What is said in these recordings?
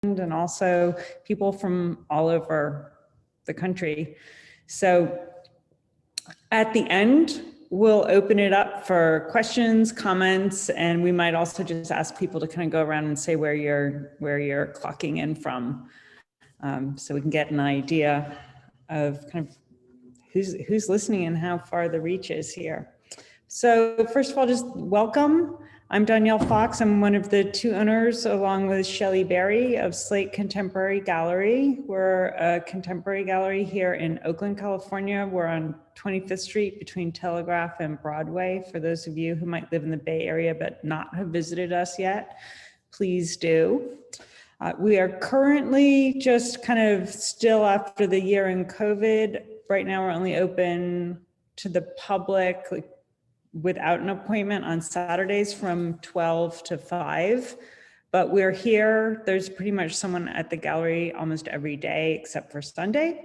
and also people from all over the country. So at the end, we'll open it up for questions, comments, and we might also just ask people to kind of go around and say where you're clocking in from, so we can get an idea of kind of who's listening and how far the reach is here. So first of all, just welcome. I'm Danielle Fox. I'm one of the two owners, along with Shelley Berry of SLATE Contemporary Gallery. We're a contemporary gallery here in Oakland, California. We're on 25th Street between Telegraph and Broadway. For those of you who might live in the Bay Area but not have visited us yet, please do. We are currently just kind of still after the year in COVID. Right now, we're only open to the public, like, without an appointment on Saturdays from 12 to 5, but we're here. There's pretty much someone at the gallery almost every day except for Sunday.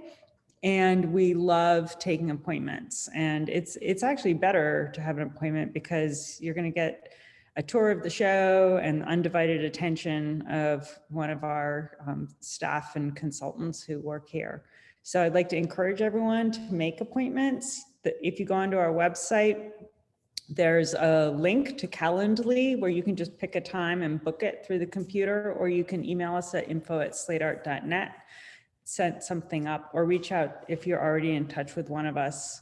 And we love taking appointments. And it's actually better to have an appointment because you're going to get a tour of the show and undivided attention of one of our staff and consultants who work here. So I'd like to encourage everyone to make appointments. If you go onto our website, there's a link to Calendly where you can just pick a time and book it through the computer, or you can email us at info@slateart.net, set something up, or reach out if you're already in touch with one of us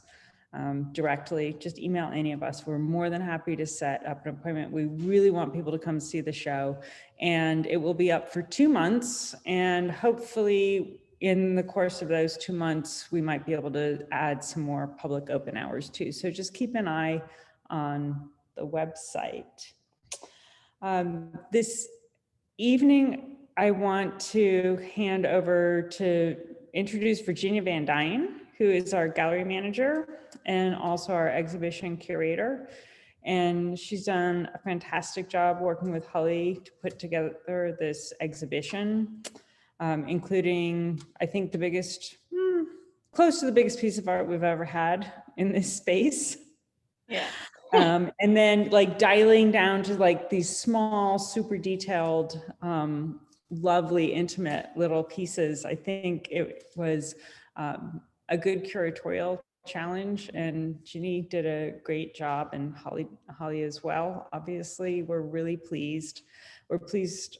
directly. Just email any of us. We're more than happy to set up an appointment. We really want people to come see the show, and it will be up for 2 months, and hopefully in the course of those 2 months, we might be able to add some more public open hours too. So just keep an eye on the website. This evening, I want to hand over to introduce Virginia Van Dyne, who is our gallery manager and also our exhibition curator. And she's done a fantastic job working with Holly to put together this exhibition, including, I think, the biggest, close to the biggest piece of art we've ever had in this space. Yeah. And then like dialing down to like these small, super detailed, lovely, intimate little pieces. I think it was a good curatorial challenge, and Ginny did a great job, and Holly as well. Obviously, we're really pleased. We're pleased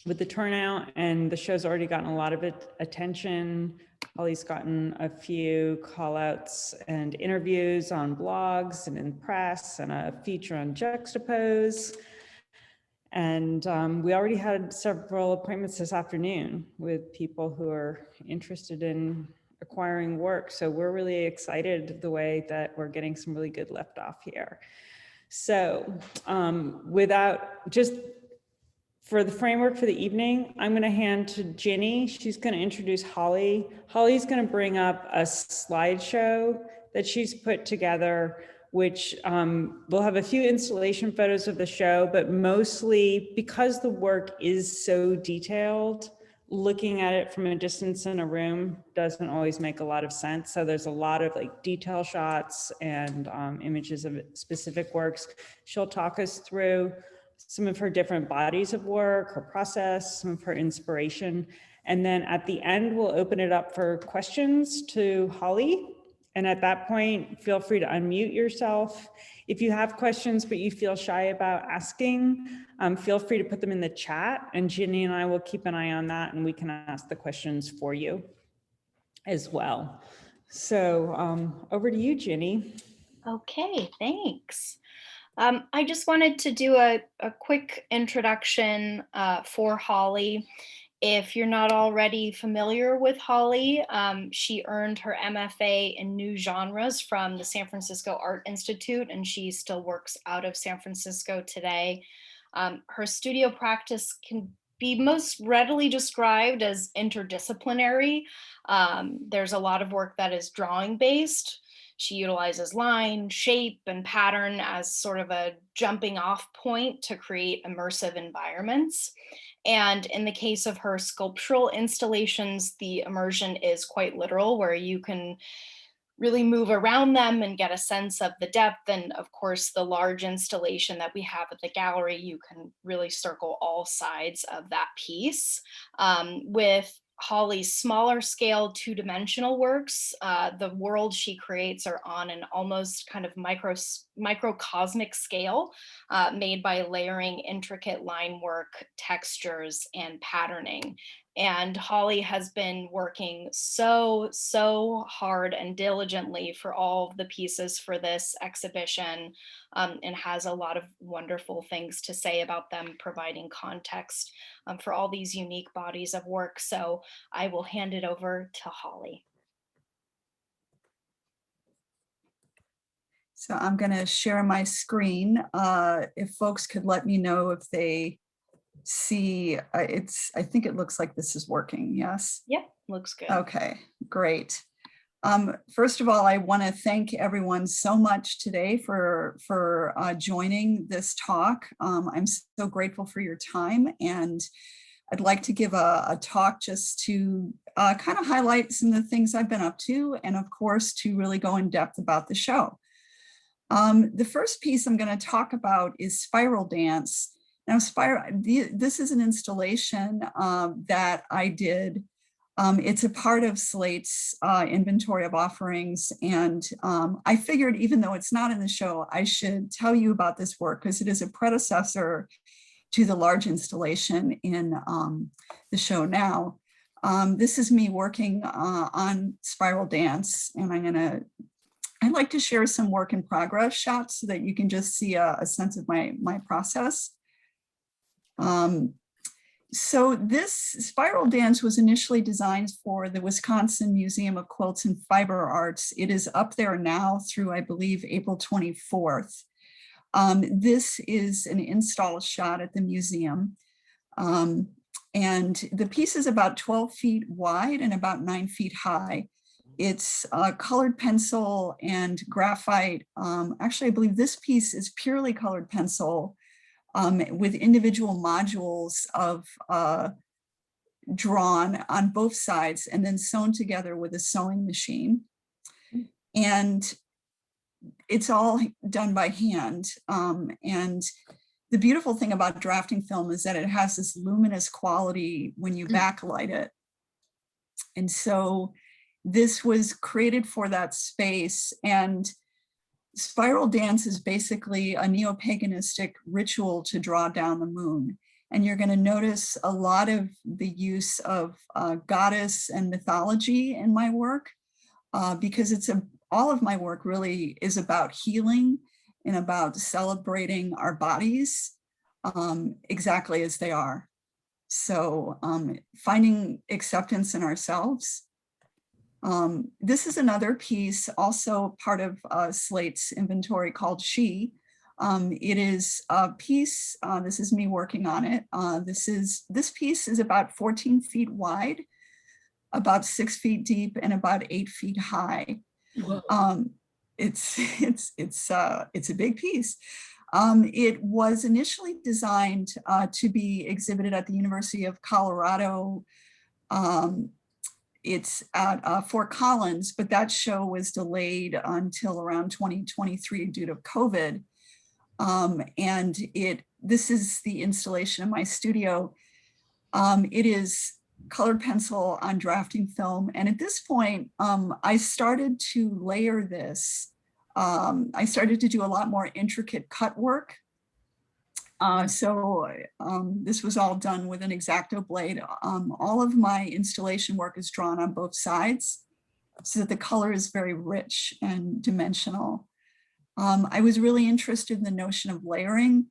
with the turnout, and the show's already gotten a lot of attention. Holly's gotten a few call outs and interviews on blogs and in press, and a feature on Juxtapose. And we already had several appointments this afternoon with people who are interested in acquiring work. So we're really excited the way that we're getting some really good lift off here. So for the framework for the evening, I'm going to hand to Ginny. She's going to introduce Holly. Holly's going to bring up a slideshow that she's put together, which will have a few installation photos of the show, but mostly because the work is so detailed, looking at it from a distance in a room doesn't always make a lot of sense. So there's a lot of like detail shots and images of specific works. She'll talk us through some of her different bodies of work, her process, some of her inspiration. And then at the end, we'll open it up for questions to Holly. And at that point, feel free to unmute yourself. If you have questions, but you feel shy about asking, feel free to put them in the chat, and Ginny and I will keep an eye on that, and we can ask the questions for you as well. So over to you, Ginny. Okay, thanks. I just wanted to do a quick introduction for Holly. If you're not already familiar with Holly, she earned her MFA in New Genres from the San Francisco Art Institute, and she still works out of San Francisco today. Her studio practice can be most readily described as interdisciplinary. There's a lot of work that is drawing based. She utilizes line, shape, and pattern as sort of a jumping off point to create immersive environments. And in the case of her sculptural installations, the immersion is quite literal, where you can really move around them and get a sense of the depth. And of course, the large installation that we have at the gallery, you can really circle all sides of that piece. With Holly's smaller scale two-dimensional works, the world she creates are on an almost kind of microcosmic scale, made by layering intricate line work, textures, and patterning. And Holly has been working so hard and diligently for all of the pieces for this exhibition, and has a lot of wonderful things to say about them, providing context for all these unique bodies of work. So I will hand it over to Holly. So I'm going to share my screen. If folks could let me know if they see, I think it looks like this is working. Yes. Yep, looks good. Okay, great. First of all, I want to thank everyone so much today for joining this talk. I'm so grateful for your time, and I'd like to give a talk just to kind of highlight some of the things I've been up to, and of course, to really go in depth about the show. The first piece I'm going to talk about is Spiral Dance. Now, this is an installation that I did. It's a part of SLATE's inventory of offerings. And I figured, even though it's not in the show, I should tell you about this work because it is a predecessor to the large installation in the show now. This is me working on Spiral Dance, and I'd like to share some work in progress shots so that you can just see a sense of my process. So this Spiral Dance was initially designed for the Wisconsin Museum of Quilts and Fiber Arts. It is up there now through, I believe, April 24th. This is an install shot at the museum. And the piece is about 12 feet wide and about 9 feet high. It's colored pencil and graphite. Actually, I believe this piece is purely colored pencil with individual modules of drawn on both sides and then sewn together with a sewing machine. And it's all done by hand. And the beautiful thing about drafting film is that it has this luminous quality when you backlight it. And so this was created for that space. And Spiral Dance is basically a neo-paganistic ritual to draw down the moon. And you're going to notice a lot of the use of goddess and mythology in my work, because all of my work really is about healing and about celebrating our bodies exactly as they are. So finding acceptance in ourselves. This is another piece, also part of SLATE's inventory, called She. It is a piece, this is me working on it. This piece is about 14 feet wide, about 6 feet deep, and about 8 feet high. It's a big piece. It was initially designed to be exhibited at the University of Colorado. It's at Fort Collins, but that show was delayed until around 2023 due to COVID. And this is the installation in my studio. It is colored pencil on drafting film. And at this point, I started to layer this. I started to do a lot more intricate cut work. So this was all done with an X-Acto blade. All of my installation work is drawn on both sides so that the color is very rich and dimensional. I was really interested in the notion of layering,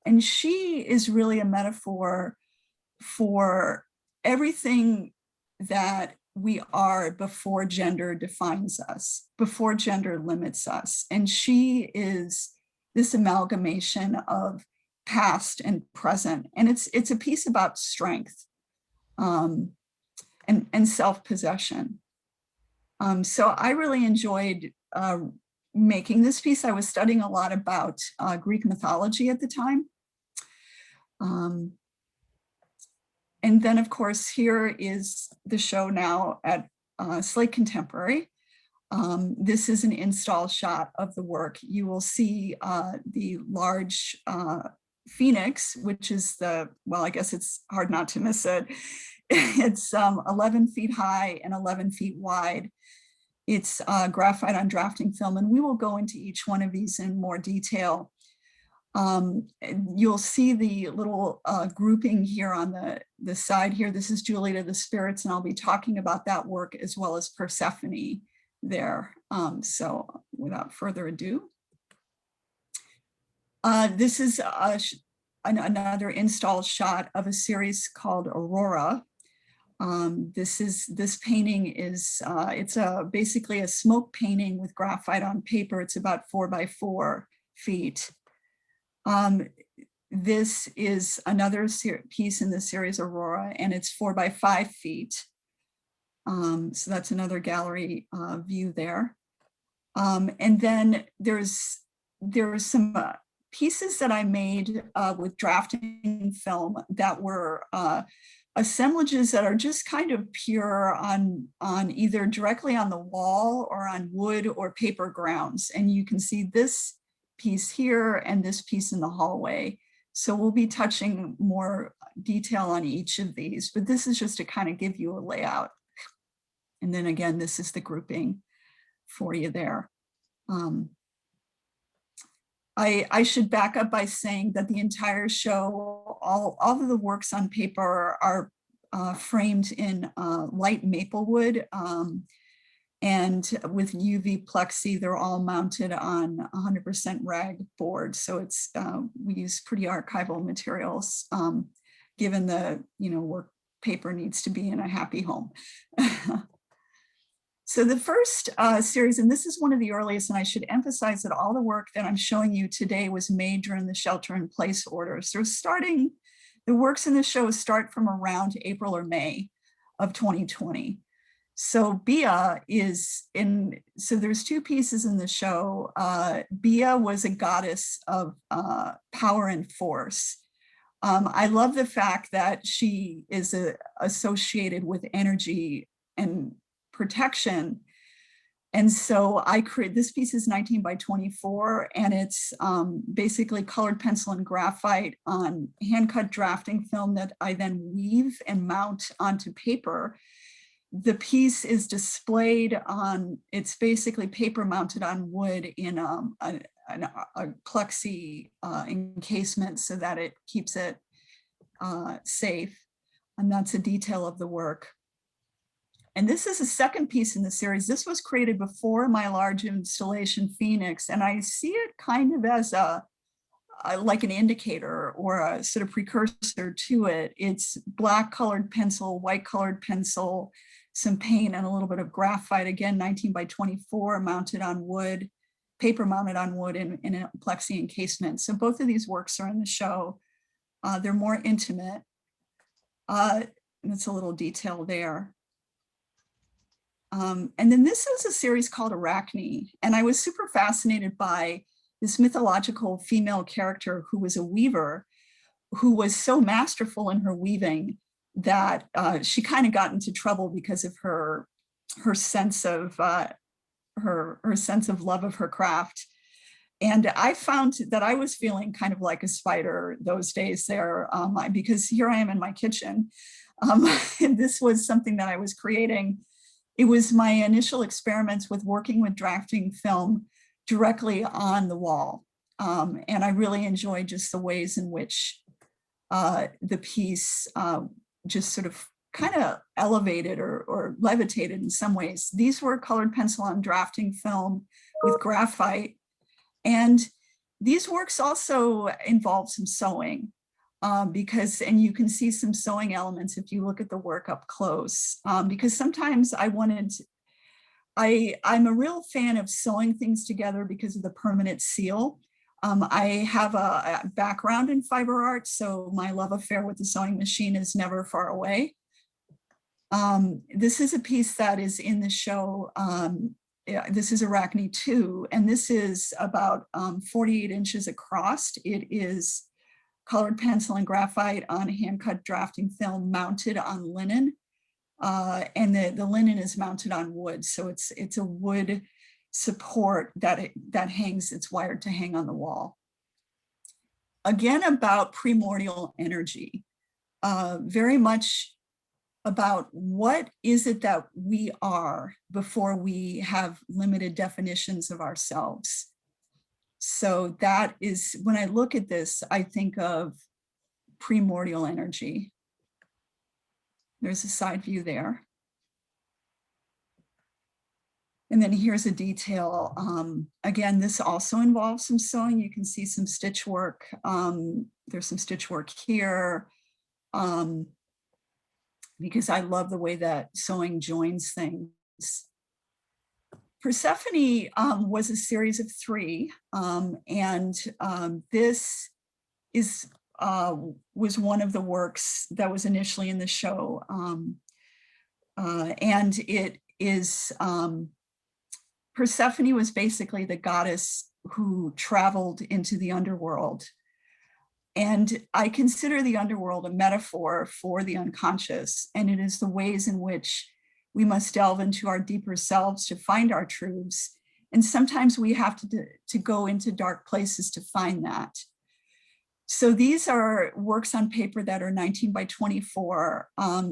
and She is really a metaphor for everything that we are before gender defines us, before gender limits us. And She is this amalgamation of past and present, and it's a piece about strength and self-possession. So I really enjoyed making this piece. I was studying a lot about Greek mythology at the time. And then, of course, here is the show now at SLATE Contemporary. This is an install shot of the work. You will see the large phoenix, which is well, I guess it's hard not to miss it. It's 11 feet high and 11 feet wide. It's graphite on drafting film, and we will go into each one of these in more detail. You'll see the little grouping here on the side here. This is Juliet of the Spirits, and I'll be talking about that work as well as Persephone there. So without further ado, this is another install shot of a series called Aurora. This painting is, it's basically a smoke painting with graphite on paper. It's about 4 by 4 feet. This is another piece in the series Aurora, and it's 4 by 5 feet. So that's another gallery view there. And then there's some pieces that I made with drafting film that were assemblages that are just kind of pure on either directly on the wall or on wood or paper grounds. And you can see this piece here and this piece in the hallway. So we'll be touching more detail on each of these, but this is just to kind of give you a layout. And then again, this is the grouping for you there. I should back up by saying that the entire show, all of the works on paper are framed in light maple wood, and with UV plexi, they're all mounted on 100% rag board. So it's we use pretty archival materials, given the work paper needs to be in a happy home. So the first series, and this is one of the earliest, and I should emphasize that all the work that I'm showing you today was made during the shelter-in-place orders. So the works in the show start from around April or May of 2020. So Bia so there's 2 pieces in the show. Bia was a goddess of power and force. I love the fact that she is associated with energy and protection. And so I create this piece is 19 by 24, and it's basically colored pencil and graphite on hand-cut drafting film that I then weave and mount onto paper. The piece is displayed on, it's basically paper mounted on wood in a plexi encasement so that it keeps it safe. And that's a detail of the work. And this is the second piece in the series. This was created before my large installation Phoenix, and I see it kind of as like an indicator or a sort of precursor to it. It's black colored pencil, white colored pencil, some paint, and a little bit of graphite. Again, 19 by 24, mounted on wood, paper mounted on wood in a plexi encasement. So both of these works are in the show. They're more intimate. And it's a little detail there. And then this is a series called Arachne, and I was super fascinated by this mythological female character who was a weaver, who was so masterful in her weaving that she kind of got into trouble because of her sense of her sense of love of her craft. And I found that I was feeling kind of like a spider those days there, because here I am in my kitchen. And this was something that I was creating. It was my initial experiments with working with drafting film directly on the wall. And I really enjoyed just the ways in which the piece just sort of kind of elevated or levitated in some ways. These were colored pencil on drafting film with graphite. And these works also involve some sewing. And you can see some sewing elements if you look at the work up close, because sometimes I'm a real fan of sewing things together because of the permanent seal. I have a background in fiber art, so my love affair with the sewing machine is never far away. This is a piece that is in the show. This is Arachne 2, and this is about 48 inches across. It is colored pencil and graphite on hand-cut drafting film mounted on linen. And the linen is mounted on wood. So it's a wood support that hangs, it's wired to hang on the wall. Again, about primordial energy, very much about what is it that we are before we have limited definitions of ourselves. So that is, when I look at this, I think of primordial energy. There's a side view there. And then here's a detail. Again, this also involves some sewing. You can see some stitch work. There's some stitch work here. Because I love the way that sewing joins things. Persephone was a series of 3, and this was one of the works that was initially in the show, and it is Persephone was basically the goddess who traveled into the underworld. And I consider the underworld a metaphor for the unconscious, and it is the ways in which we must delve into our deeper selves to find our truths. And sometimes we have to go into dark places to find that. So these are works on paper that are 19 by 24.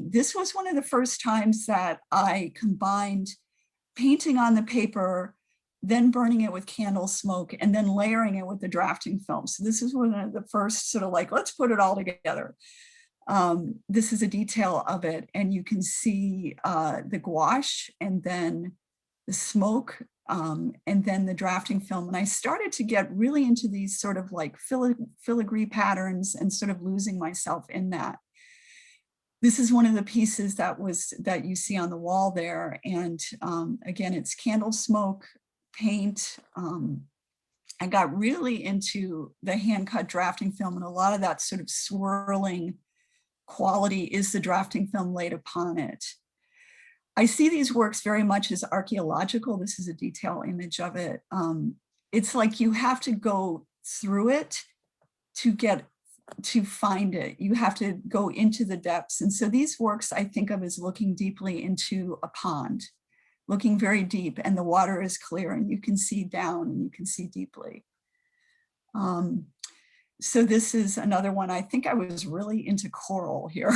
This was one of the first times that I combined painting on the paper, then burning it with candle smoke, and then layering it with the drafting film. So this is one of the first sort of like, let's put it all together. This is a detail of it, and you can see the gouache, and then the smoke, and then the drafting film. And I started to get really into these sort of like filigree patterns and sort of losing myself in that. This is one of the pieces that you see on the wall there. And again, it's candle smoke, paint. I got really into the hand cut drafting film, and a lot of that sort of swirling quality is the drafting film laid upon it. I see these works very much as archaeological. This is a detail image of it. It's like you have to go through it to find it. You have to go into the depths. And so these works I think of as looking deeply into a pond, looking very deep, and the water is clear and you can see down and you can see deeply. So this is another one. I think I was really into coral here.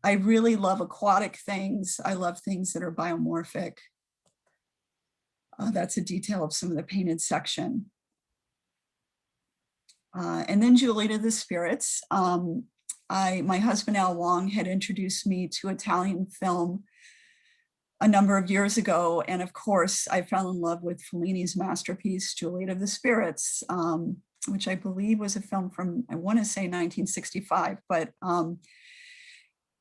I really love aquatic things. I love things that are biomorphic. That's a detail of some of the painted section. And then Juliet of the Spirits. My husband, Al Wong, had introduced me to Italian film a number of years ago. And of course, I fell in love with Fellini's masterpiece, Juliet of the Spirits, which I believe was a film from, I want to say 1965, but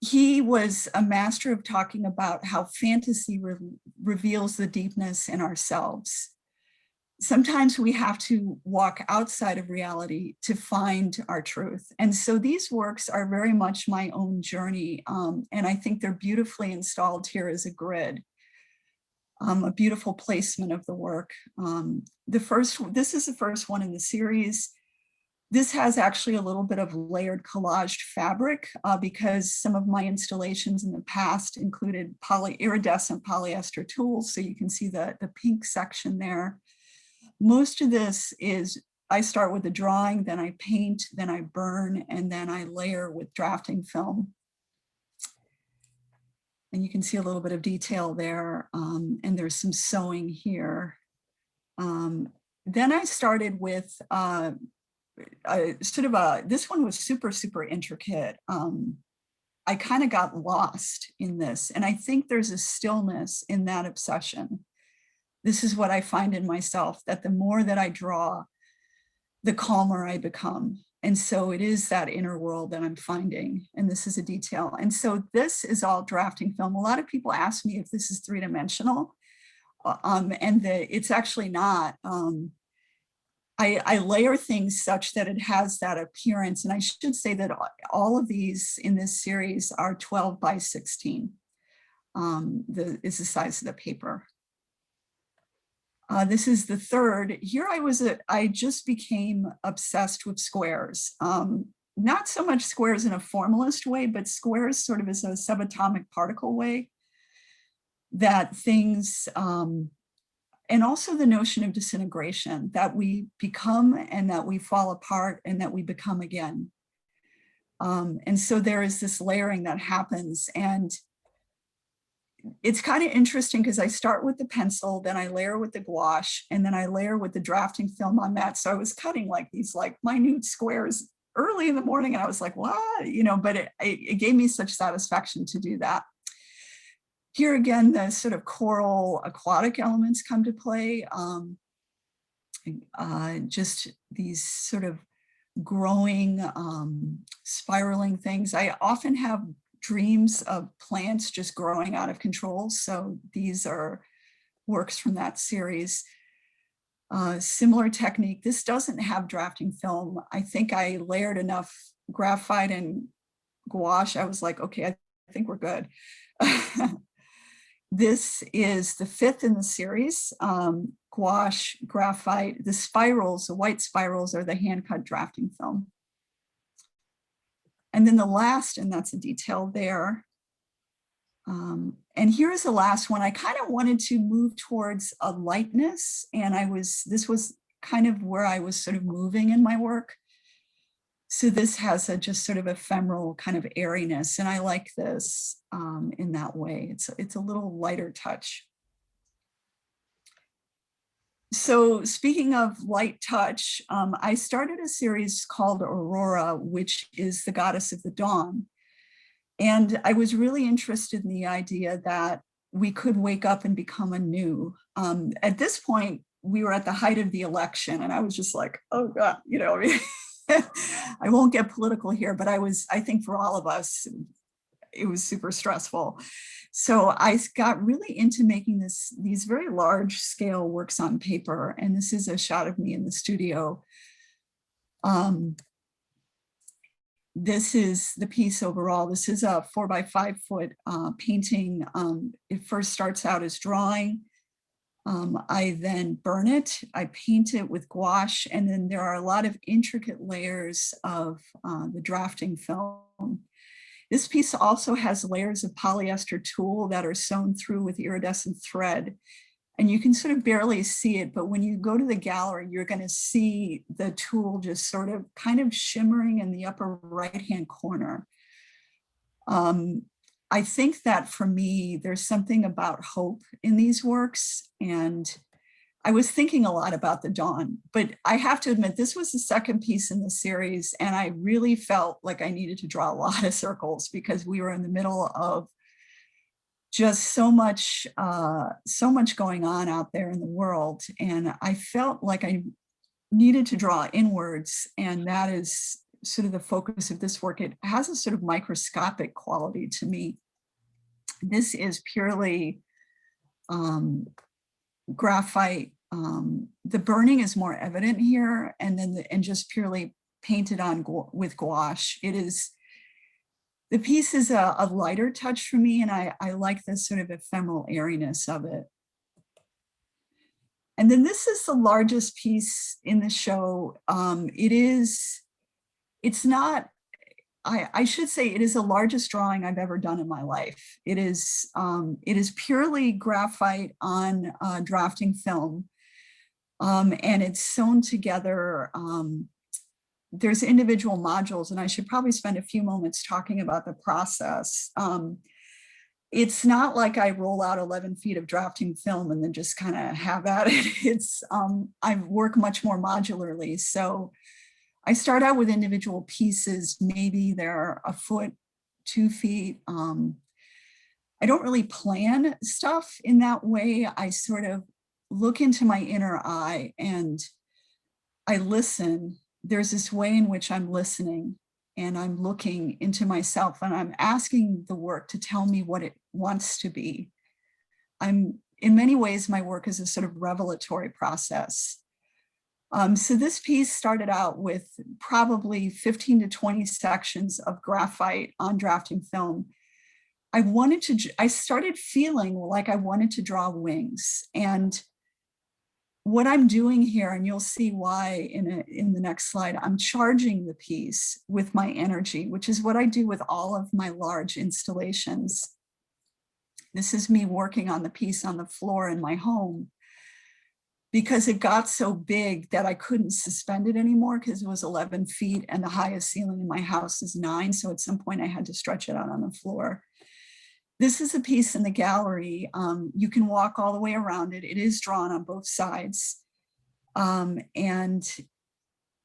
he was a master of talking about how fantasy reveals the deepness in ourselves. Sometimes we have to walk outside of reality to find our truth. And so these works are very much my own journey. And I think they're beautifully installed here as a grid, a beautiful placement of the work. This is the first one in the series. This has actually a little bit of layered collaged fabric because some of my installations in the past included iridescent polyester tools. So you can see the pink section there. Most of this is, I start with the drawing, then I paint, then I burn, and then I layer with drafting film. And you can see a little bit of detail there, and there's some sewing here. Then I started with this one was super, super intricate. I kind of got lost in this, and I think there's a stillness in that obsession. This is what I find in myself, that the more that I draw, the calmer I become. And so it is that inner world that I'm finding. And this is a detail. And so this is all drafting film. A lot of people ask me if this is 3-dimensional, and it's actually not. I layer things such that it has that appearance. And I should say that all of these in this series are 12 by 16 is the size of the paper. This is the third. Here I just became obsessed with squares. not so much squares in a formalist way, but squares sort of as a subatomic particle way, that things, and also the notion of disintegration, that we become and that we fall apart and that we become again. And so there is this layering that happens, and it's kind of interesting because I start with the pencil, then I layer with the gouache, and then I layer with the drafting film on that. So I was cutting like these like minute squares early in the morning, and I was like, what? You know, but it gave me such satisfaction to do that. Here again, the sort of coral aquatic elements come to play. Just these sort of growing, spiraling things. I often have dreams of plants just growing out of control. So these are works from that series. Similar technique. This doesn't have drafting film. I think I layered enough graphite and gouache. I was like, okay, I think we're good. This is the 5th in the series. Gouache, graphite, the spirals, the white spirals are the hand-cut drafting film. And then the last, and that's a detail there. And here's the last one. I kind of wanted to move towards a lightness, and this was kind of where I was sort of moving in my work. So this has a just sort of ephemeral kind of airiness, and I like this in that way. It's a little lighter touch. So speaking of light touch, I started a series called Aurora, which is the goddess of the dawn. And I was really interested in the idea that we could wake up and become anew. At this point, we were at the height of the election, and I was just like, oh God, you know, I mean, I won't get political here, but I think for all of us, it was super stressful. So I got really into making these very large scale works on paper. And this is a shot of me in the studio. This is the piece overall. This is a 4 by 5 foot painting. It first starts out as drawing. I then burn it, I paint it with gouache, and then there are a lot of intricate layers of the drafting film. This piece also has layers of polyester tulle that are sewn through with iridescent thread. And you can sort of barely see it, but when you go to the gallery, you're going to see the tulle just sort of kind of shimmering in the upper right-hand corner. I think that for me, there's something about hope in these works. And I was thinking a lot about the dawn, but I have to admit, this was the second piece in the series. And I really felt like I needed to draw a lot of circles because we were in the middle of just so much going on out there in the world. And I felt like I needed to draw inwards. And that is sort of the focus of this work. It has a sort of microscopic quality to me. This is purely graphite. The burning is more evident here, and then and just purely painted on with gouache. The piece is a lighter touch for me, and I like this sort of ephemeral airiness of it. And then this is the largest piece in the show. It's not, I should say it is the largest drawing I've ever done in my life. It is purely graphite on drafting film, and it's sewn together. There's individual modules, and I should probably spend a few moments talking about the process. It's not like I roll out 11 feet of drafting film and then just kind of have at it. I work much more modularly. So I start out with individual pieces. Maybe they're a foot, 2 feet. I don't really plan stuff in that way. I sort of look into my inner eye and I listen. There's this way in which I'm listening and I'm looking into myself and I'm asking the work to tell me what it wants to be. In many ways, my work is a sort of revelatory process. So this piece started out with probably 15 to 20 sections of graphite on drafting film. I started feeling like I wanted to draw wings, and what I'm doing here, and you'll see why in the next slide, I'm charging the piece with my energy, which is what I do with all of my large installations. This is me working on the piece on the floor in my home, because it got so big that I couldn't suspend it anymore because it was 11 feet and the highest ceiling in my house is 9. So at some point I had to stretch it out on the floor. This is a piece in the gallery. You can walk all the way around it. It is drawn on both sides. And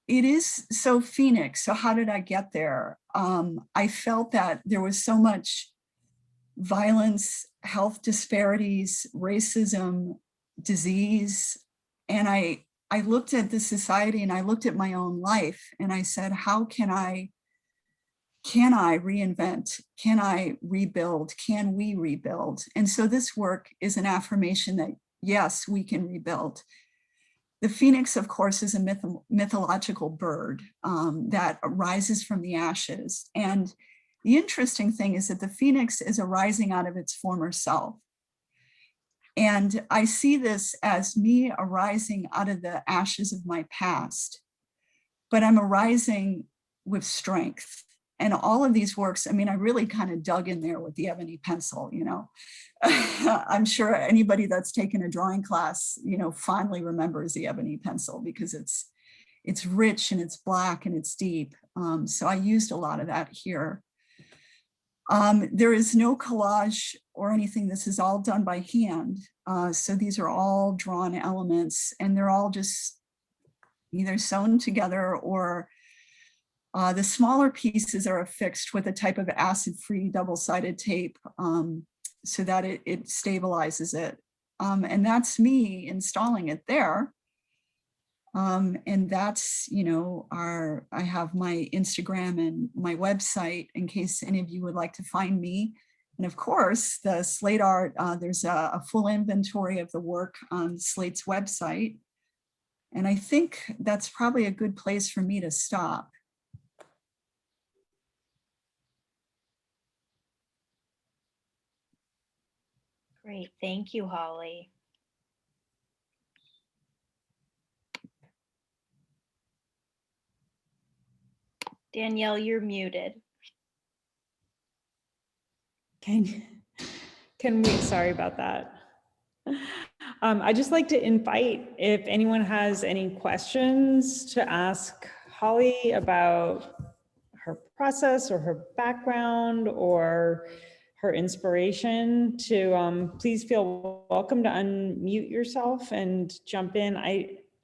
it is so Phoenix. So how did I get there? I felt that there was so much violence, health disparities, racism, disease. And I looked at the society and I looked at my own life and I said, how can I reinvent? Can I rebuild? Can we rebuild? And so this work is an affirmation that yes, we can rebuild. The phoenix, of course, is a mythological bird that rises from the ashes. And the interesting thing is that the phoenix is arising out of its former self. And I see this as me arising out of the ashes of my past, but I'm arising with strength. And all of these works, I mean, I really kind of dug in there with the ebony pencil, you know. I'm sure anybody that's taken a drawing class, you know, fondly remembers the ebony pencil because it's rich and it's black and it's deep. So I used a lot of that here. There is no collage or anything. This is all done by hand. So these are all drawn elements and they're all just either sewn together or the smaller pieces are affixed with a type of acid-free double-sided tape so that it stabilizes it. And that's me installing it there. And that's, you know, I have my Instagram and my website in case any of you would like to find me. And of course, the Slate art, there's a full inventory of the work on Slate's website. And I think that's probably a good place for me to stop. Great, thank you, Holly. Danielle, you're muted. Can we, sorry about that. I'd just like to invite if anyone has any questions to ask Holly about her process or her background or her inspiration to please feel welcome to unmute yourself and jump in.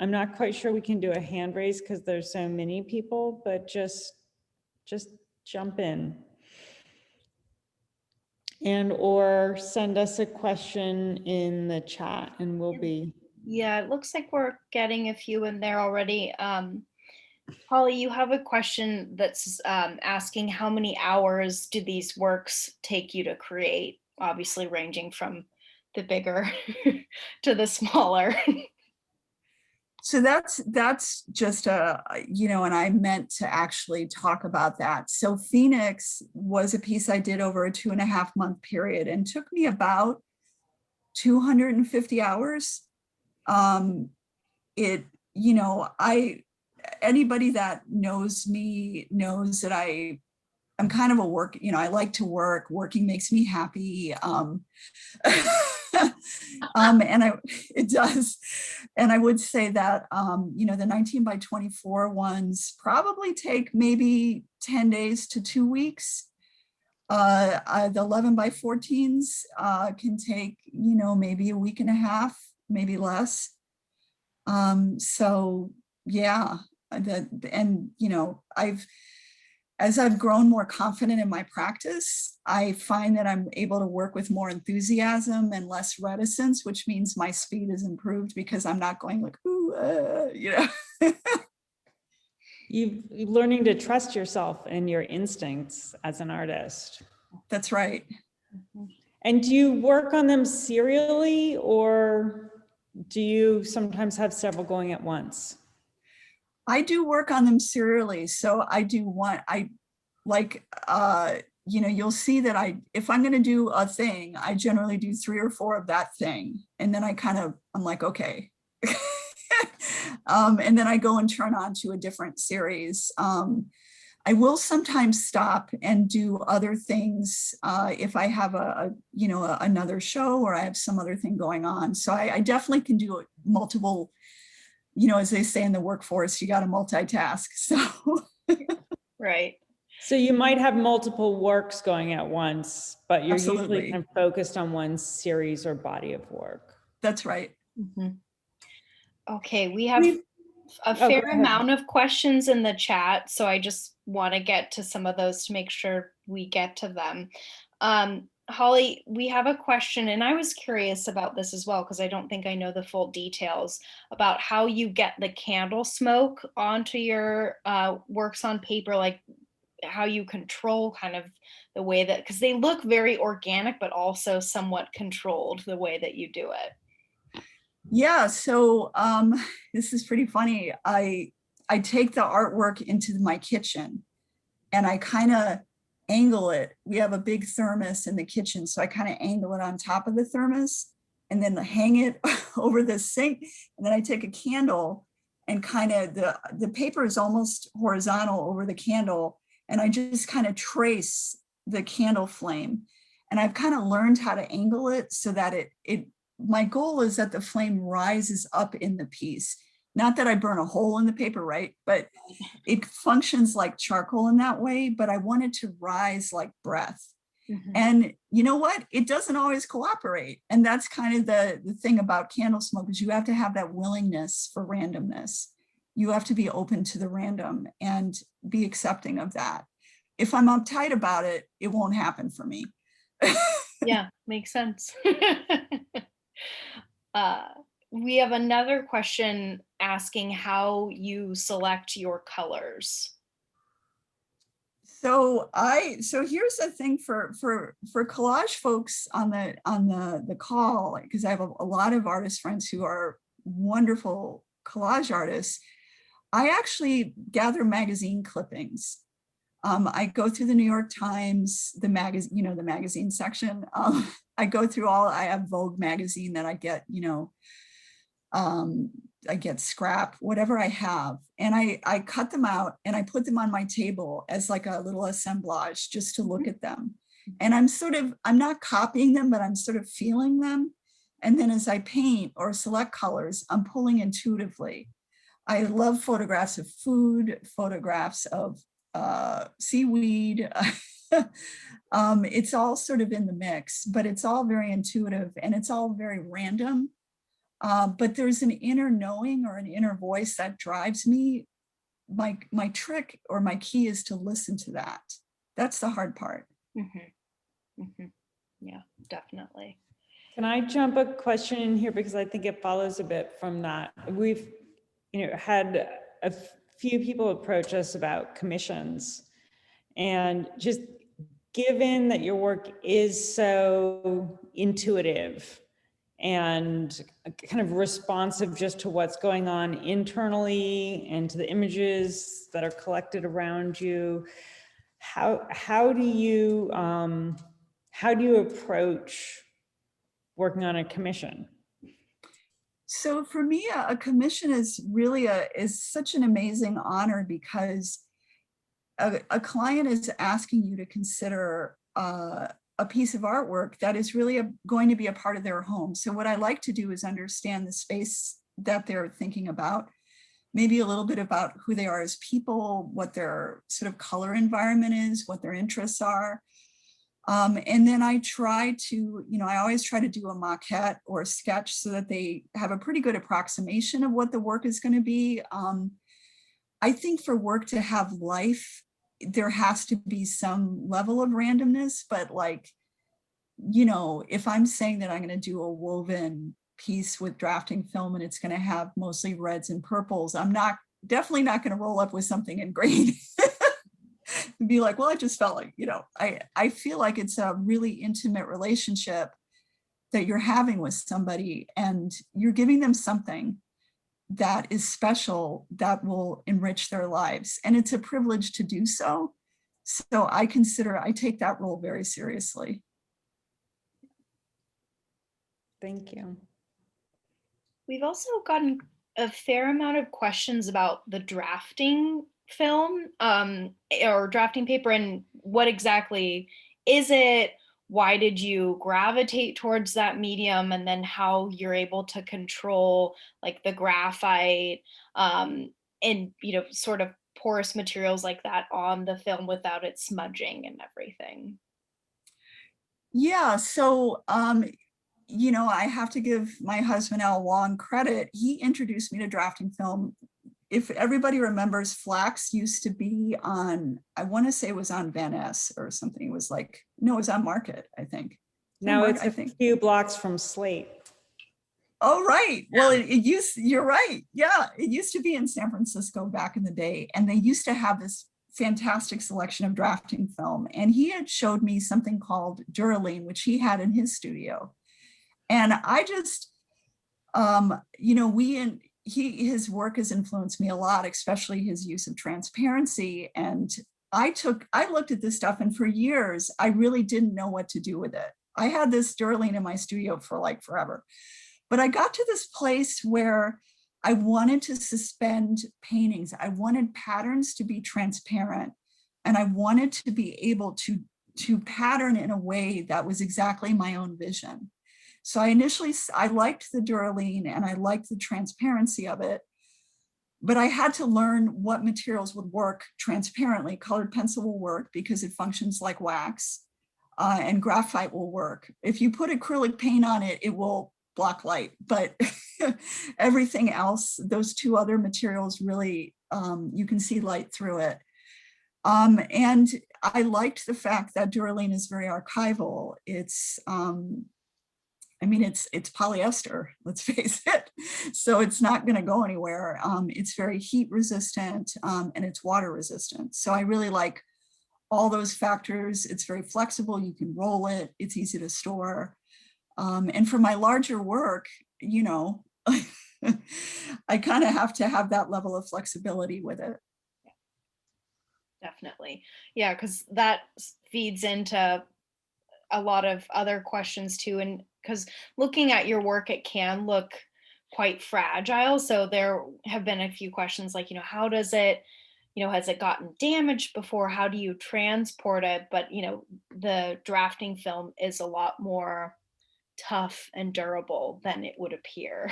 I'm not quite sure we can do a hand raise because there's so many people, but just jump in. And or send us a question in the chat and we'll be. Yeah, it looks like we're getting a few in there already. Holly, you have a question that's asking how many hours do these works take you to create? Obviously ranging from the bigger to the smaller. So that's just you know, and I meant to actually talk about that. So Phoenix was a piece I did over a 2.5 month period and took me about 250 hours. You know, anybody that knows me knows that I'm kind of a work, you know, I like to work. Working makes me happy. It does. And I would say that, you know, the 19 by 24 ones probably take maybe 10 days to 2 weeks. The 11 by 14s can take, you know, maybe a week and a half, maybe less. So yeah, and you know, as I've grown more confident in my practice, I find that I'm able to work with more enthusiasm and less reticence, which means my speed is improved because I'm not going like, ooh, you know. You're learning to trust yourself and your instincts as an artist. That's right. And do you work on them serially or do you sometimes have several going at once? I do work on them serially. So I do you know, you'll see that if I'm going to do a thing, I generally do 3 or 4 of that thing. And then I'm like, okay, And then I go and turn on to a different series. I will sometimes stop and do other things if I have another show or I have some other thing going on. So I definitely can do multiple, as they say in the workforce, you got to multitask. So Right. So you might have multiple works going at once, but you're usually Absolutely. kind of focused on one series or body of work. That's right. Mhm. Okay, we have We've- a go fair ahead. amount of questions in the chat, so I just want to get to some of those to make sure we get to them. Holly, we have a question, and I was curious about this as well because I don't think I know the full details about how you get the candle smoke onto your works on paper, like how you control kind of the way that, because they look very organic, but also somewhat controlled the way that you do it. Yeah, so this is pretty funny. I take the artwork into my kitchen and I kind of angle it. We have a big thermos in the kitchen, so I kind of angle it on top of the thermos and then hang it over the sink. And then I take a candle and kind of the paper is almost horizontal over the candle, and I just kind of trace the candle flame. And I've kind of learned how to angle it so that my goal is that the flame rises up in the piece. Not that I burn a hole in the paper, right? But it functions like charcoal in that way, but I want it to rise like breath. Mhm. And you know what? It doesn't always cooperate. And that's kind of the thing about candle smoke is you have to have that willingness for randomness. You have to be open to the random and be accepting of that. If I'm uptight about it, it won't happen for me. Yeah, makes sense. We have another question asking how you select your colors. So here's the thing for collage folks on the call, because I have a lot of artist friends who are wonderful collage artists. I actually gather magazine clippings. I go through the New York Times, the magazine, the magazine section. I go through I have Vogue magazine that I get, I get Scrap, whatever I have. And I cut them out and I put them on my table as like a little assemblage just to look at them. And I'm not copying them, but I'm sort of feeling them. And then as I paint or select colors, I'm pulling intuitively. I love photographs of food, photographs of seaweed. It's all sort of in the mix, but it's all very intuitive and it's all very random. But there's an inner knowing or an inner voice that drives me. My trick or my key is to listen to that. That's the hard part. Mm-hmm. Mm-hmm. Yeah, definitely. Can I jump a question in here because I think it follows a bit from that. We've had a few people approach us about commissions, and just given that your work is so intuitive and kind of responsive just to what's going on internally and to the images that are collected around you, how do you approach working on a commission? So for me, a commission is really is such an amazing honor because a client is asking you to consider a piece of artwork that is really going to be a part of their home. So what I like to do is understand the space that they're thinking about, maybe a little bit about who they are as people, what their sort of color environment is, what their interests are. And then I try to, I always try to do a maquette or a sketch so that they have a pretty good approximation of what the work is going to be. I think for work to have life, there has to be some level of randomness, but like, if I'm saying that I'm going to do a woven piece with drafting film and it's going to have mostly reds and purples, I'm definitely not going to roll up with something in green. And be like, well, I just felt like, I feel like it's a really intimate relationship that you're having with somebody and you're giving them something that is special that will enrich their lives. And it's a privilege to do so. So I take that role very seriously. Thank you. We've also gotten a fair amount of questions about the drafting film, or drafting paper, and what exactly is it? Why did you gravitate towards that medium? And then how you're able to control like the graphite, and sort of porous materials like that on the film without it smudging and everything. Yeah, so I have to give my husband Al Wong credit. He introduced me to drafting film. If everybody remembers, flax used to be on, I want to say it was on Van Ness or something. It was like, no, it was on Market, I think. Now it's I a think. few blocks from SLATE. Oh, right. Well, you're right. Yeah, it used to be in San Francisco back in the day. And they used to have this fantastic selection of drafting film. And he had showed me something called Duraline, which he had in his studio. And I just, his work has influenced me a lot, especially his use of transparency. And I looked at this stuff, and for years, I really didn't know what to do with it. I had this Duraline in my studio for like forever. But I got to this place where I wanted to suspend paintings. I wanted patterns to be transparent, and I wanted to be able to pattern in a way that was exactly my own vision. So I liked the Duraline and I liked the transparency of it, but I had to learn what materials would work transparently. Colored pencil will work because it functions like wax, and graphite will work. If you put acrylic paint on it, it will block light, but everything else, those two other materials really, you can see light through it. And I liked the fact that Duraline is very archival. It's polyester, let's face it. So it's not going to go anywhere. It's very heat resistant, and it's water resistant. So I really like all those factors. It's very flexible. You can roll it. It's easy to store. And for my larger work, I kind of have to have that level of flexibility with it. Definitely. Yeah, because that feeds into a lot of other questions too. And because looking at your work, it can look quite fragile. So there have been a few questions like, how does it, has it gotten damaged before? How do you transport it? But, the drafting film is a lot more tough and durable than it would appear.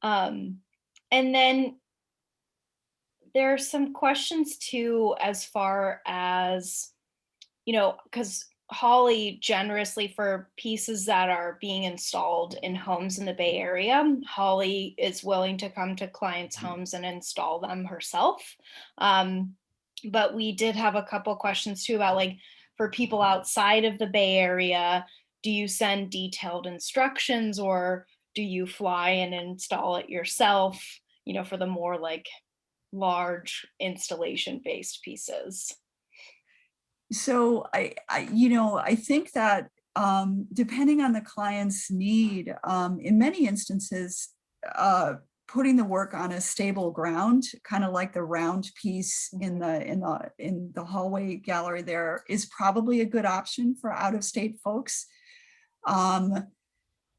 And then there are some questions too, as far as, because Holly generously, for pieces that are being installed in homes in the Bay Area, Holly is willing to come to clients' homes and install them herself. But we did have a couple questions too about like, for people outside of the Bay Area, do you send detailed instructions or do you fly and install it yourself, for the more like large installation based pieces? So I think that depending on the client's need, in many instances, putting the work on a stable ground, kind of like the round piece in the hallway gallery there, is probably a good option for out-of-state folks,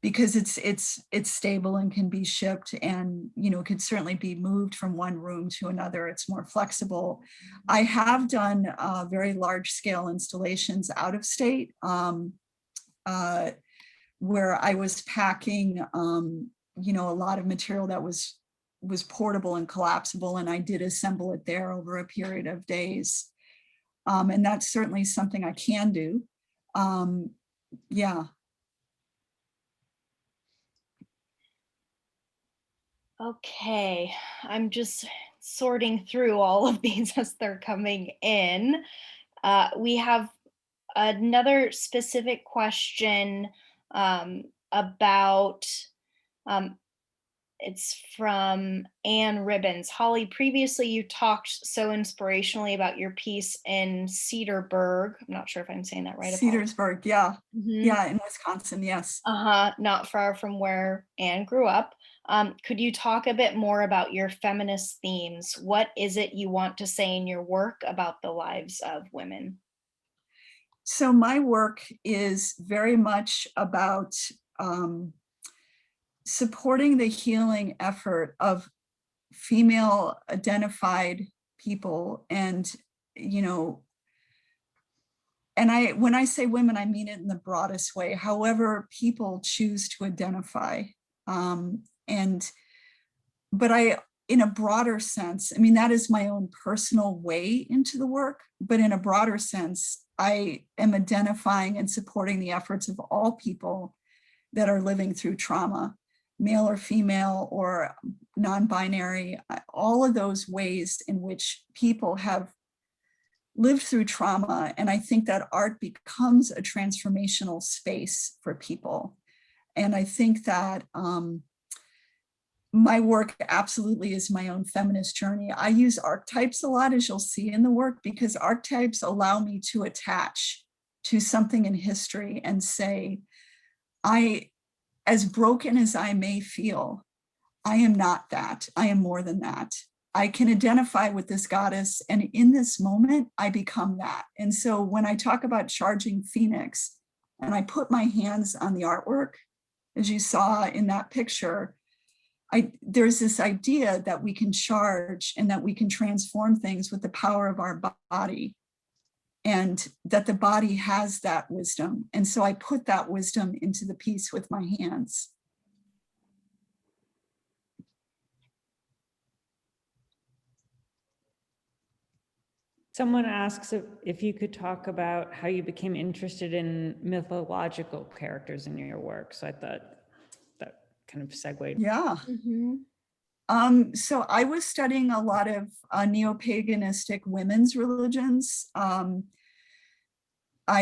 because it's stable and can be shipped, and could certainly be moved from one room to another. It's more flexible. I have done very large scale installations out of state, where I was packing a lot of material that was portable and collapsible, and I did assemble it there over a period of days. And that's certainly something I can do. Yeah. Okay, I'm just sorting through all of these as they're coming in. We have another specific question about, it's from Anne Ribbons. Holly, previously you talked so inspirationally about your piece in Cedarburg. I'm not sure if I'm saying that right. Cedarsburg, yeah. Mm-hmm. Yeah, in Wisconsin, yes. Not far from where Anne grew up. Could you talk a bit more about your feminist themes? What is it you want to say in your work about the lives of women? So my work is very much about supporting the healing effort of female identified people. And, you know, and when I say women, I mean it in the broadest way, however people choose to identify. But in a broader sense, I mean, that is my own personal way into the work, but in a broader sense, I am identifying and supporting the efforts of all people that are living through trauma, male or female or non-binary, all of those ways in which people have lived through trauma. And I think that art becomes a transformational space for people. And I think that my work absolutely is my own feminist journey. I use archetypes a lot, as you'll see in the work, because archetypes allow me to attach to something in history and say, as broken as I may feel, I am not that. I am more than that. I can identify with this goddess, and in this moment, I become that. And so when I talk about charging Phoenix, and I put my hands on the artwork, as you saw in that picture, there's this idea that we can charge and that we can transform things with the power of our body, and that the body has that wisdom. And so I put that wisdom into the piece with my hands. Someone asks if you could talk about how you became interested in mythological characters in your work. So I thought that kind of segued. Yeah. So I was studying a lot of neo-paganistic women's religions. I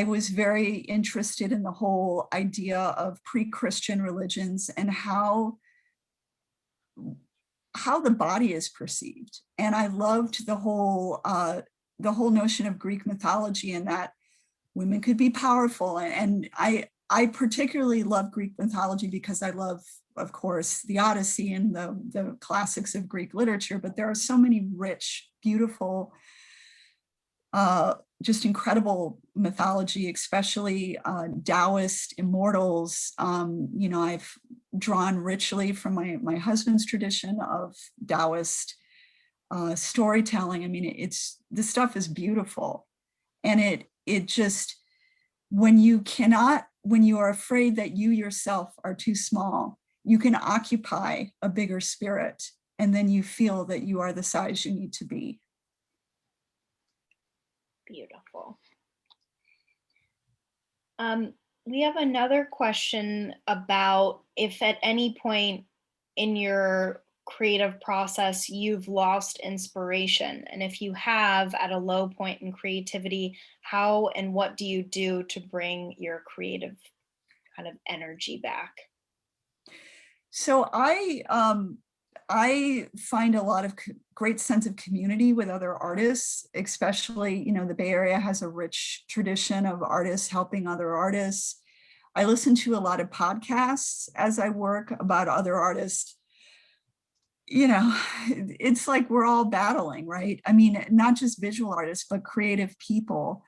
was very interested in the whole idea of pre-Christian religions and how the body is perceived. And I loved the whole notion of Greek mythology, and that women could be powerful. And I particularly love Greek mythology because I love, of course, the Odyssey and the classics of Greek literature, but there are so many rich, beautiful, just incredible mythology, especially Taoist immortals. You know, I've drawn richly from my husband's tradition of Taoist storytelling. I mean, this stuff is beautiful. And it just, when you are afraid that you yourself are too small, you can occupy a bigger spirit, and then you feel that you are the size you need to be. Beautiful. We have another question about if at any point in your creative process you've lost inspiration, and if you have, at a low point in creativity, how and what do you do to bring your creative kind of energy back? So I find a lot of great sense of community with other artists, especially, you know, the Bay Area has a rich tradition of artists helping other artists. I listen to a lot of podcasts as I work about other artists. You know, it's like we're all battling, right? I mean, not just visual artists, but creative people,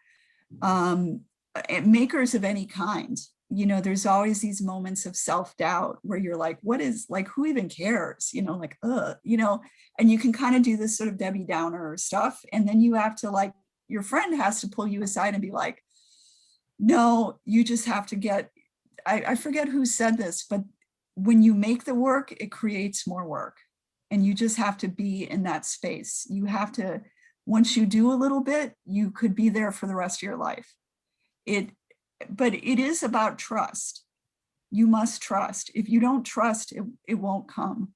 makers of any kind. You know, there's always these moments of self-doubt where you're like, what is, like, who even cares? You know, like, you know, and you can kind of do this sort of Debbie Downer stuff. And then you have to, like, your friend has to pull you aside and be like, no, you just have to get, I forget who said this, but when you make the work, it creates more work. And you just have to be in that space. You have to, once you do a little bit, you could be there for the rest of your life. But it is about trust. You must trust. If you don't trust, it won't come.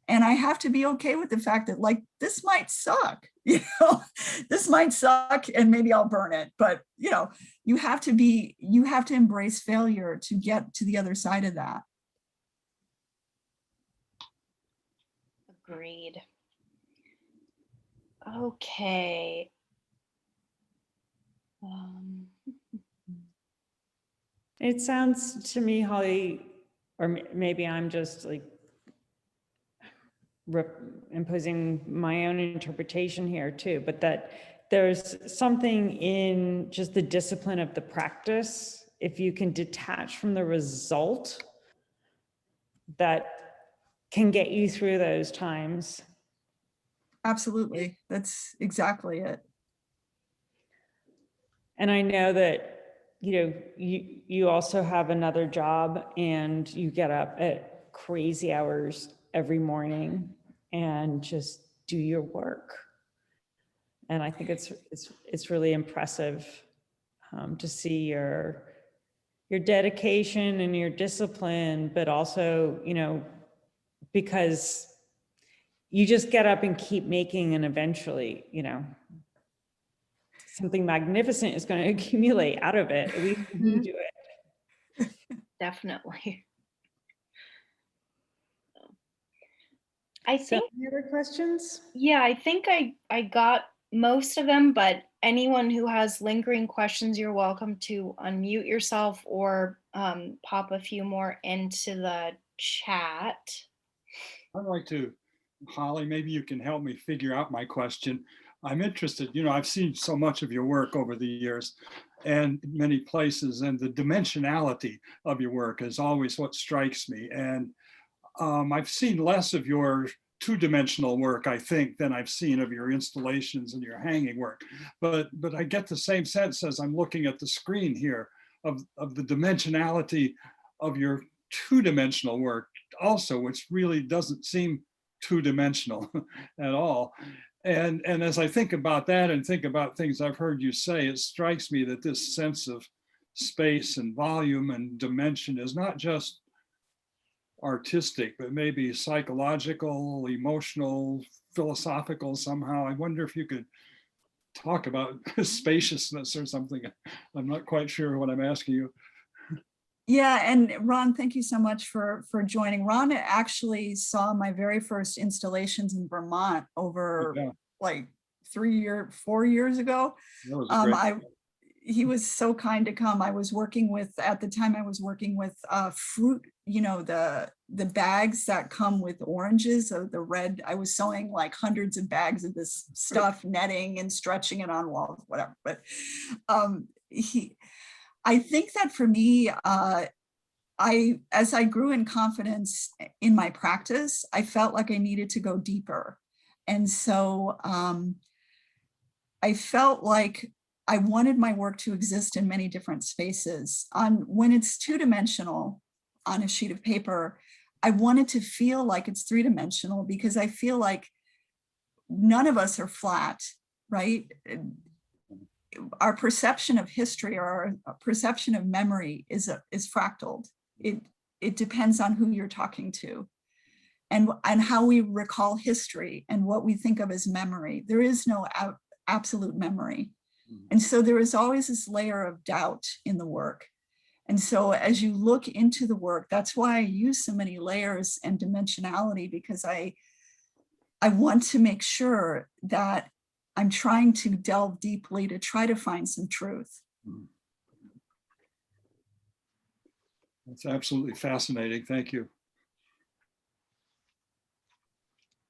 And I have to be okay with the fact that, like, this might suck, you know, this might suck and maybe I'll burn it. But, you know, you have to embrace failure to get to the other side of that. Agreed. Okay. It sounds to me, Holly, or maybe I'm just like imposing my own interpretation here too, but that there's something in just the discipline of the practice. If you can detach from the result, that can get you through those times. Absolutely. That's exactly it. And I know that, you also have another job and you get up at crazy hours every morning and just do your work. And I think it's really impressive to see your dedication and your discipline, but also, because you just get up and keep making, and eventually, something magnificent is going to accumulate out of it. At least you do it. Definitely. I So, think, any other questions? yeah, I think I got most of them, but anyone who has lingering questions, you're welcome to unmute yourself or pop a few more into the chat. I'd like to, Holly, maybe you can help me figure out my question. I'm interested, I've seen so much of your work over the years and many places, and the dimensionality of your work is always what strikes me. And I've seen less of your two-dimensional work, I think, than I've seen of your installations and your hanging work. But I get the same sense as I'm looking at the screen here of the dimensionality of your two-dimensional work also, which really doesn't seem two-dimensional at all. And as I think about that and think about things I've heard you say, it strikes me that this sense of space and volume and dimension is not just artistic, but maybe psychological, emotional, philosophical somehow. I wonder if you could talk about spaciousness or something. I'm not quite sure what I'm asking you. Yeah, and Ron, thank you so much for joining. Ron actually saw my very first installations in Vermont over like 4 years ago. That was a great he was so kind to come. I was working with, at the time I was working with fruit, the bags that come with oranges, the red. I was sewing like hundreds of bags of this stuff, netting and stretching it on walls, whatever. But I think that for me, as I grew in confidence in my practice, I felt like I needed to go deeper. And so I felt like I wanted my work to exist in many different spaces. When it's two-dimensional on a sheet of paper, I wanted to feel like it's three-dimensional, because I feel like none of us are flat, right? Our perception of history or our perception of memory is fractaled. It depends on who you're talking to and how we recall history and what we think of as memory. There is no absolute memory. And so there is always this layer of doubt in the work. And so as you look into the work, that's why I use so many layers and dimensionality, because I want to make sure that I'm trying to delve deeply to try to find some truth. That's absolutely fascinating. Thank you.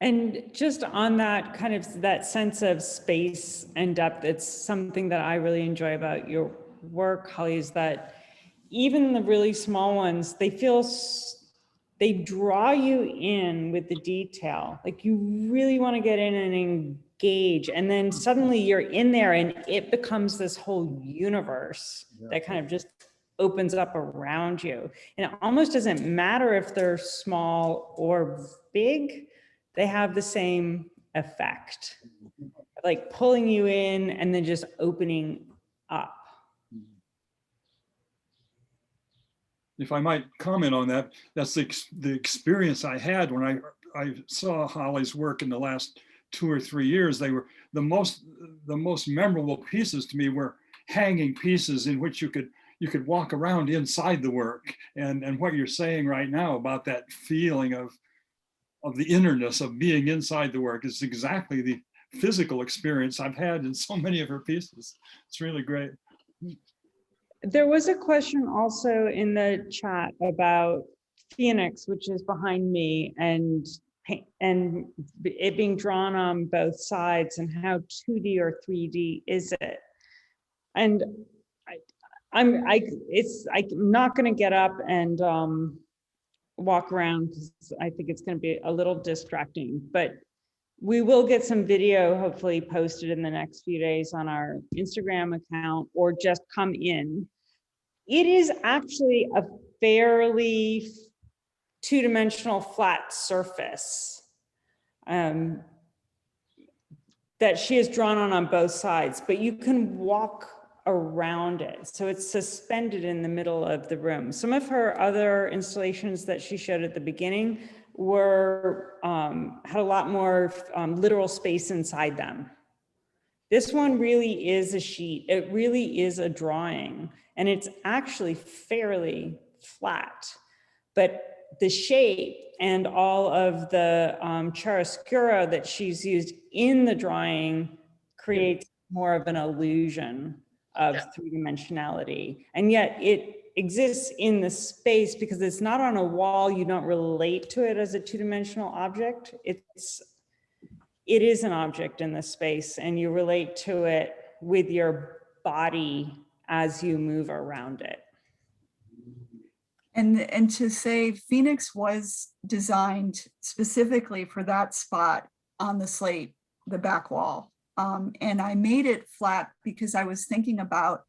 And just on that kind of that sense of space and depth, it's something that I really enjoy about your work, Holly, is that even the really small ones, they draw you in with the detail. Like you really want to get in and engage. And then suddenly you're in there and it becomes this whole universe that kind of just opens up around you. And it almost doesn't matter if they're small or big, they have the same effect, like pulling you in and then just opening up. If I might comment on that, that's the experience I had when I saw Holly's work in the last 2 or 3 years. They were the most memorable pieces to me were hanging pieces in which you could walk around inside the work. And what you're saying right now about that feeling of the innerness of being inside the work is exactly the physical experience I've had in so many of her pieces. It's really great. There was a question also in the chat about Phoenix, which is behind me, and it being drawn on both sides, and how 2D or 3D is it? And I'm not going to get up and walk around because I think it's going to be a little distracting, but we will get some video hopefully posted in the next few days on our Instagram account, or just come in. It is actually a fairly two-dimensional flat surface that she has drawn on both sides, but you can walk around it. So it's suspended in the middle of the room. Some of her other installations that she showed at the beginning were, had a lot more literal space inside them. This one really is a sheet. It really is a drawing, and it's actually fairly flat, but the shape and all of the chiaroscuro that she's used in the drawing creates more of an illusion of three-dimensionality. And yet it exists in the space because it's not on a wall. You don't relate to it as a two-dimensional object. It is an object in the space, and you relate to it with your body as you move around it. And to say Phoenix was designed specifically for that spot on the slate, the back wall. And I made it flat because I was thinking about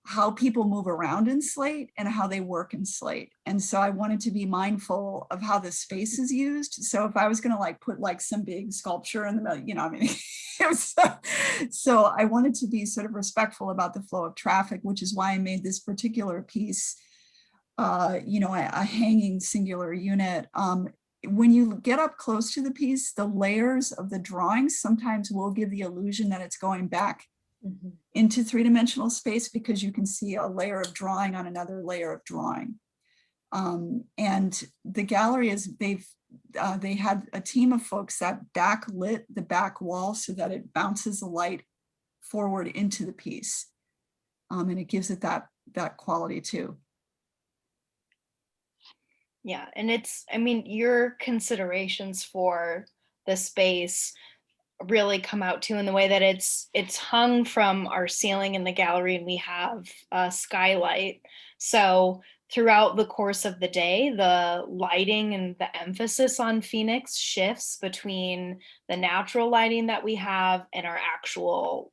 how people move around in slate and how they work in slate. And so I wanted to be mindful of how the space is used. So if I was going to like put like some big sculpture in the middle, you know, I mean, it was so I wanted to be sort of respectful about the flow of traffic, which is why I made this particular piece, you know, a hanging singular unit. When you get up close to the piece, the layers of the drawings sometimes will give the illusion that it's going back into three-dimensional space, because you can see a layer of drawing on another layer of drawing. And the gallery is, they had a team of folks that backlit the back wall so that it bounces the light forward into the piece. And it gives it that quality too. Yeah, and it's, I mean, your considerations for the space really come out too in the way that it's hung from our ceiling in the gallery, and we have a skylight. So throughout the course of the day, the lighting and the emphasis on Phoenix shifts between the natural lighting that we have and our actual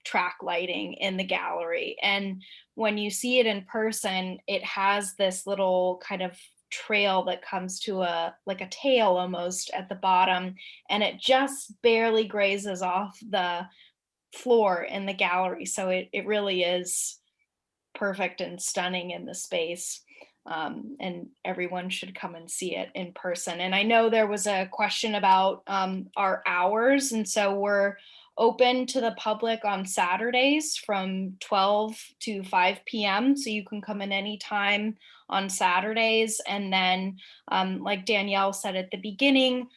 track lighting in the gallery. And when you see it in person, it has this little kind of trail that comes to like a tail almost at the bottom, and it just barely grazes off the floor in the gallery. So it really is perfect and stunning in the space. And everyone should come and see it in person. And I know there was a question about our hours, and so we're open to the public on Saturdays from 12 to 5 p.m. So you can come in anytime on Saturdays. And then, like Danielle said at the beginning,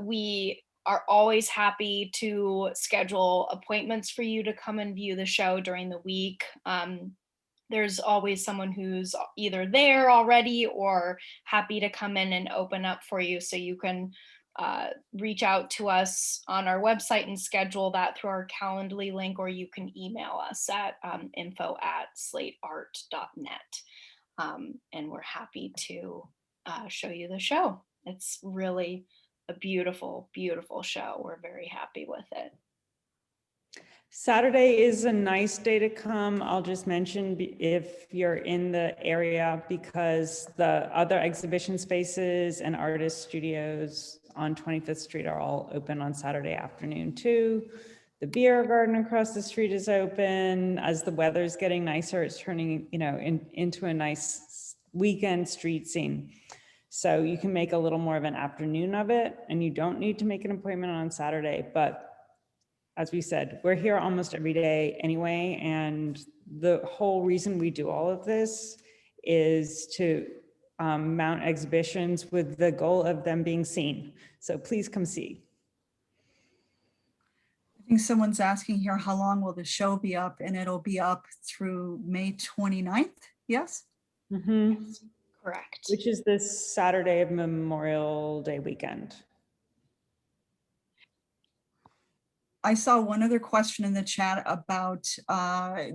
we are always happy to schedule appointments for you to come and view the show during the week. There's always someone who's either there already or happy to come in and open up for you. So you can reach out to us on our website and schedule that through our Calendly link, or you can email us at info@slateart.net. And we're happy to show you the show. It's really a beautiful, beautiful show. We're very happy with it. Saturday is a nice day to come. I'll just mention if you're in the area, because the other exhibition spaces and artist studios on 25th Street are all open on Saturday afternoon too. The beer garden across the street is open. As the weather's getting nicer, it's turning, you know, into a nice weekend street scene. So you can make a little more of an afternoon of it, and you don't need to make an appointment on Saturday. But as we said, we're here almost every day anyway, and the whole reason we do all of this is to mount exhibitions with the goal of them being seen. So please come see. I think someone's asking here, how long will the show be up? And it'll be up through May 29th, yes? Mm-hmm. Correct. Which is this Saturday of Memorial Day weekend. I saw one other question in the chat about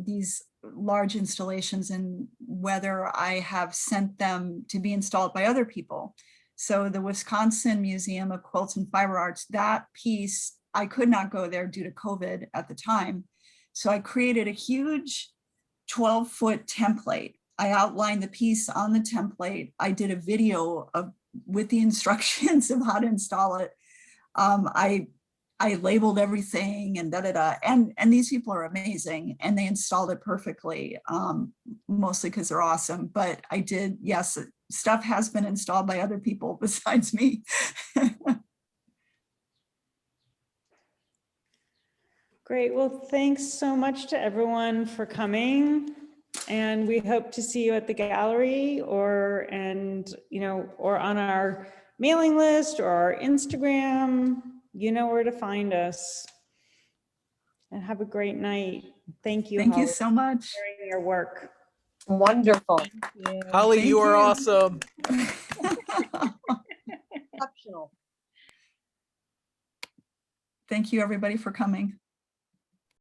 these large installations and whether I have sent them to be installed by other people. So the Wisconsin Museum of Quilts and Fiber Arts, that piece, I could not go there due to COVID at the time. So I created a huge 12-foot template. I outlined the piece on the template. I did a video with the instructions of how to install it. I labeled everything and and these people are amazing and they installed it perfectly, mostly because they're awesome. But I did, yes, stuff has been installed by other people besides me. Great. Well, thanks so much to everyone for coming. And we hope to see you at the gallery or on our mailing list or our Instagram. You know where to find us. And have a great night. Thank you. Thank you Holly, so much. for sharing your work. Wonderful. Holly, Thank you are you. awesome. Exceptional. Thank you, everybody, for coming.